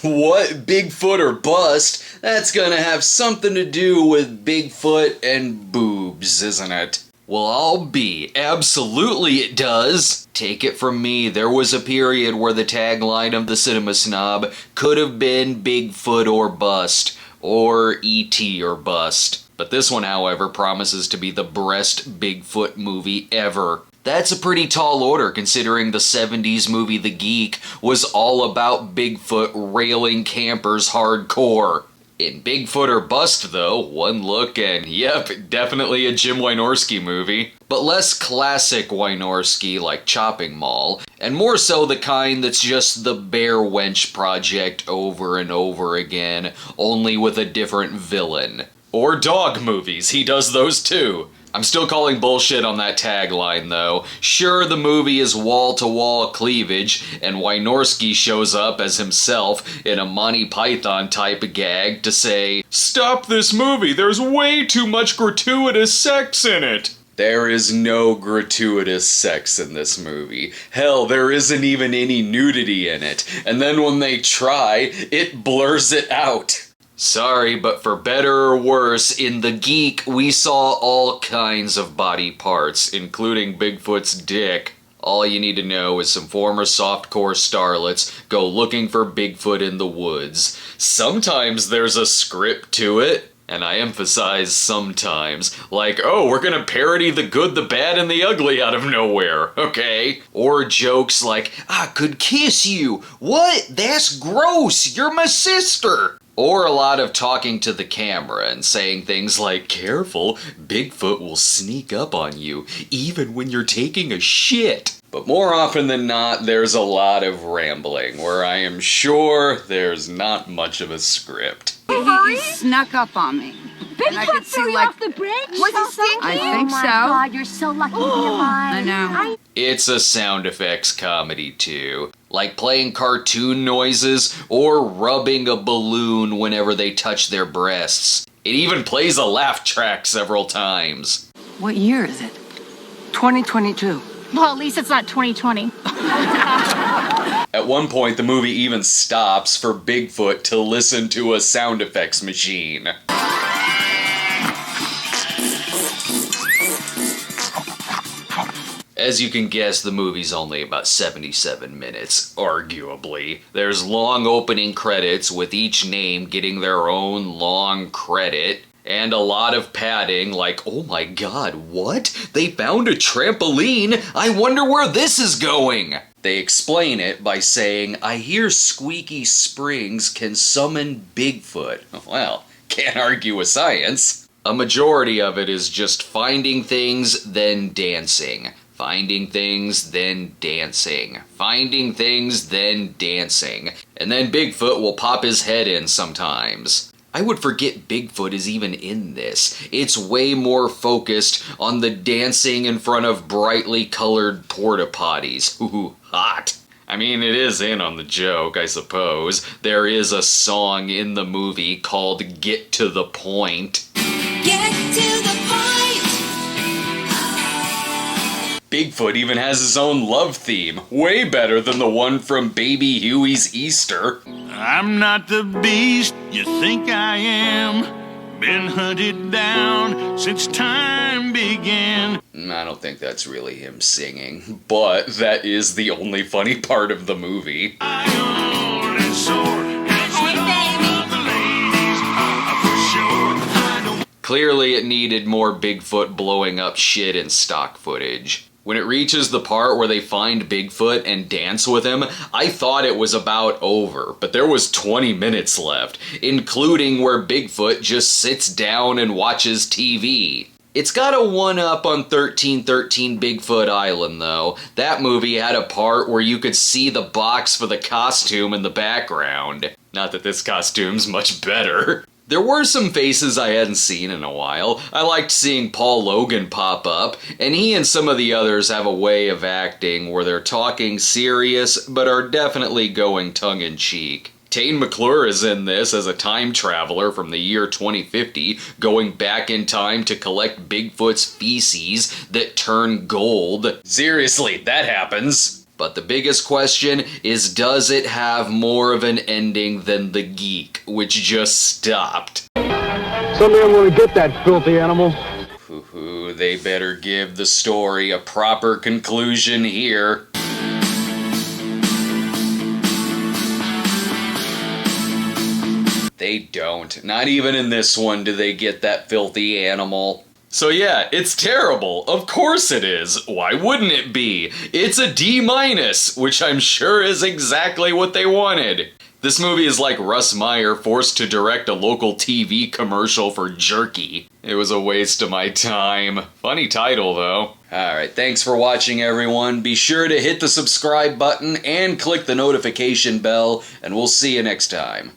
What? Bigfoot or bust? That's gonna have something to do with Bigfoot and boobs, isn't it? Well, I'll be. Absolutely it does. Take it from me, there was a period where the tagline of the Cinema Snob could have been Bigfoot or bust, or E.T. or bust. But this one, however, promises to be the best Bigfoot movie ever. That's a pretty tall order considering the 70s movie The Geek was all about Bigfoot railing campers hardcore. In Bigfoot or Bust, though, one look and yep, definitely a Jim Wynorski movie. But less classic Wynorski like Chopping Mall, and more so the kind that's just the Bear Wench Project over and over again, only with a different villain. Or dog movies, he does those too. I'm still calling bullshit on that tagline, though. Sure, the movie is wall-to-wall cleavage, and Wynorski shows up as himself in a Monty Python-type gag to say, "Stop this movie, there's way too much gratuitous sex in it!" There is no gratuitous sex in this movie. Hell, there isn't even any nudity in it. And then when they try, it blurs it out. Sorry, but for better or worse, in The Geek, we saw all kinds of body parts, including Bigfoot's dick. All you need to know is some former softcore starlets go looking for Bigfoot in the woods. Sometimes there's a script to it, and I emphasize sometimes. Like, oh, we're gonna parody the good, the bad, and the ugly out of nowhere, okay? Or jokes like, I could kiss you! What? That's gross! You're my sister! Or a lot of talking to the camera and saying things like, careful, Bigfoot will sneak up on you, even when you're taking a shit. But more often than not, there's a lot of rambling, where I am sure there's not much of a script. He snuck up on me. Bigfoot threw you off the bridge? Was he stinky? I think so. so. Oh my God, you're so lucky to be alive. I know. It's a sound effects comedy too, like playing cartoon noises or rubbing a balloon whenever they touch their breasts. It even plays a laugh track several times. What year is it? 2022. Well, at least it's not 2020. At one point, the movie even stops for Bigfoot to listen to a sound effects machine. As you can guess, the movie's only about 77 minutes, arguably. There's long opening credits with each name getting their own long credit, and a lot of padding like, oh my god, what? They found a trampoline? I wonder where this is going! They explain it by saying, I hear Squeaky Springs can summon Bigfoot. Well, can't argue with science. A majority of it is just finding things, then dancing. Finding things, then dancing. Finding things, then dancing. And then Bigfoot will pop his head in sometimes. I would forget Bigfoot is even in this. It's way more focused on the dancing in front of brightly colored porta potties. Ooh, hot. I mean, it is in on the joke, I suppose. There is a song in the movie called Get to the Point. Get to the point. Bigfoot even has his own love theme, way better than the one from Baby Huey's Easter. I'm not the beast you think I am. Been hunted down since time began. I don't think that's really him singing, but that is the only funny part of the movie. Clearly it needed more Bigfoot blowing up shit in stock footage. When it reaches the part where they find Bigfoot and dance with him, I thought it was about over, but there was 20 minutes left, including where Bigfoot just sits down and watches TV. It's got a one-up on 1313 Bigfoot Island, though. That movie had a part where you could see the box for the costume in the background. Not that this costume's much better. There were some faces I hadn't seen in a while. I liked seeing Paul Logan pop up, and he and some of the others have a way of acting where they're talking serious, but are definitely going tongue-in-cheek. Tane McClure is in this as a time traveler from the year 2050, going back in time to collect Bigfoot's feces that turn gold. Seriously, that happens. But the biggest question is, does it have more of an ending than The Geek, which just stopped? Someday I'm gonna get that filthy animal. Ooh, they better give the story a proper conclusion here. They don't. Not even in this one do they get that filthy animal. So yeah, it's terrible. Of course it is. Why wouldn't it be? It's a D-, which I'm sure is exactly what they wanted. This movie is like Russ Meyer forced to direct a local TV commercial for jerky. It was a waste of my time. Funny title, though. Alright, thanks for watching, everyone. Be sure to hit the subscribe button and click the notification bell, and we'll see you next time.